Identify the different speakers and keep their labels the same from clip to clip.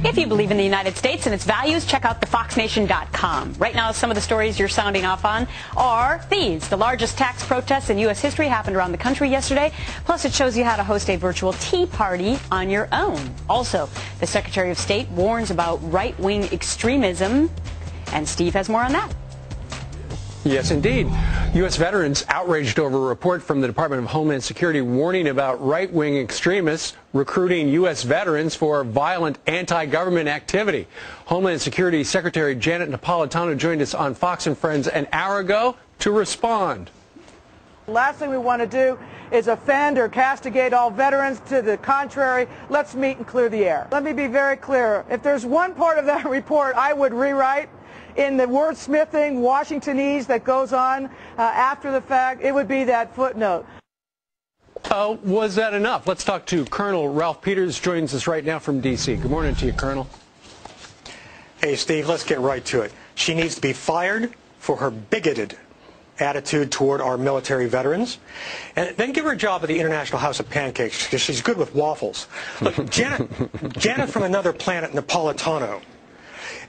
Speaker 1: If you believe in the United States and its values, check out thefoxnation.com. Right now, some of the stories you're sounding off on are these. The largest tax protests in U.S. history happened around the country yesterday. Plus, it shows you how to host a virtual tea party on your own. Also, the Secretary of State warns about right-wing extremism. And Steve has more on that.
Speaker 2: Yes, indeed. U.S. veterans outraged over a report from the Department of Homeland Security warning about right-wing extremists recruiting U.S. veterans for violent anti-government activity. Homeland Security Secretary Janet Napolitano joined us on Fox and Friends an hour ago to respond.
Speaker 3: The last thing we want to do is offend or castigate all veterans. To the contrary, let's meet and clear the air. Let me be very clear. If there's one part of that report I would rewrite, in the wordsmithing, Washingtonese that goes on after the fact, it would be that footnote.
Speaker 2: Was that enough? Let's talk to Colonel Ralph Peters, joins us right now from D.C. Good morning to you, Colonel.
Speaker 4: Hey, Steve, let's get right to it. She needs to be fired for her bigoted attitude toward our military veterans, and then give her a job at the International House of Pancakes, because she's good with waffles. Look, Janet from another planet, Napolitano,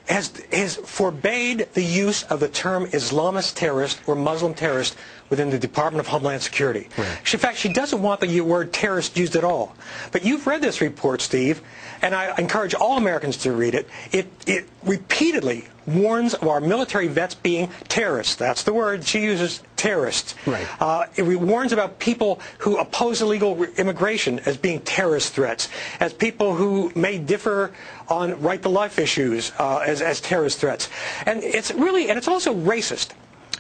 Speaker 4: has forbade the use of the term Islamist terrorist or Muslim terrorist within the Department of Homeland Security. Right. In fact, she doesn't want the word terrorist used at all. But you've read this report, Steve, and I encourage all Americans to read it. It repeatedly warns of our military vets being terrorists. That's the word she uses, terrorists. Right. It warns about people who oppose illegal immigration as being terrorist threats, as people who may differ on right-to-life issues as terrorist threats. And it's also racist,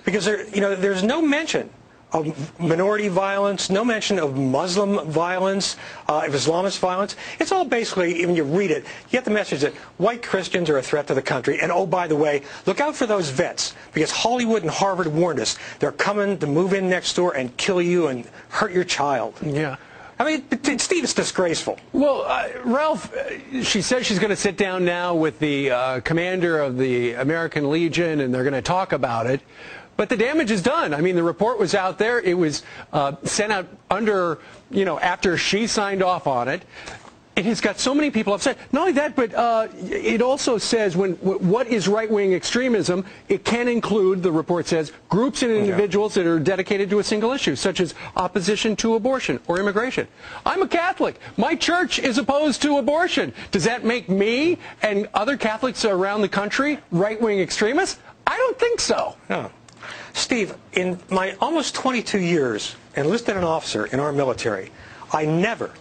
Speaker 4: because there's no mention of minority violence, no mention of Muslim violence, of Islamist violence. It's all basically, when you read it, you get the message that white Christians are a threat to the country. And oh, by the way, look out for those vets, because Hollywood and Harvard warned us. They're coming to move in next door and kill you and hurt your child.
Speaker 2: Yeah.
Speaker 4: I mean, Steve, it's disgraceful.
Speaker 2: Well, Ralph, she says she's going to sit down now with the commander of the American Legion, and they're going to talk about it. But the damage is done. I mean, the report was out there. It was sent out after she signed off on it. It has got so many people upset. Not only that, but it also says what is right-wing extremism. It can include, the report says, groups and individuals that are dedicated to a single issue, such as opposition to abortion or immigration. I'm a Catholic. My church is opposed to abortion. Does that make me and other Catholics around the country right-wing extremists? I don't think so.
Speaker 4: No. Steve, in my almost 22 years enlisted an officer in our military, I never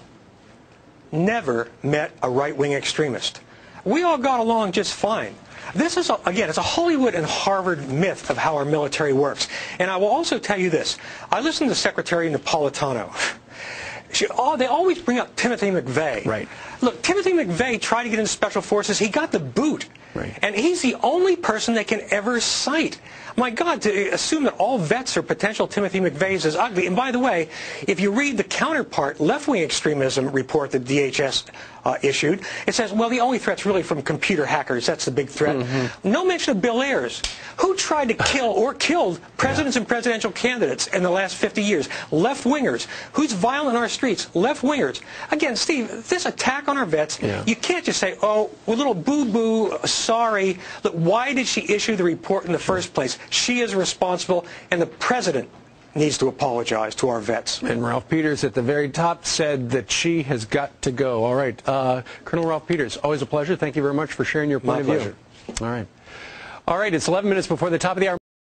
Speaker 4: met a right-wing extremist. We all got along just fine. This is, again, it's a Hollywood and Harvard myth of how our military works. And I will also tell you this. I listened to Secretary Napolitano. They always bring up Timothy McVeigh.
Speaker 2: Right.
Speaker 4: Look, Timothy McVeigh tried to get into Special Forces. He got the boot.
Speaker 2: Right.
Speaker 4: And he's the only person they can ever cite. My God, to assume that all vets are potential Timothy McVeighs is ugly. And by the way, if you read the counterpart left-wing extremism report that DHS issued, it says, well, the only threat's really from computer hackers. That's the big threat. Mm-hmm. No mention of Bill Ayers, who tried to kill or killed presidents and presidential candidates in the last 50 years. Left-wingers. Who's violent in our streets? Left-wingers. Again, Steve, this attack on our vets, you can't just say, oh, a little boo-boo, sorry. Look, why did she issue the report in the first place? She is responsible, and the president needs to apologize to our vets.
Speaker 2: And Ralph Peters at the very top said that she has got to go. All right. Colonel Ralph Peters, always a pleasure. Thank you very much for sharing your point of view. All right. All right, it's 11 minutes before the top of the hour.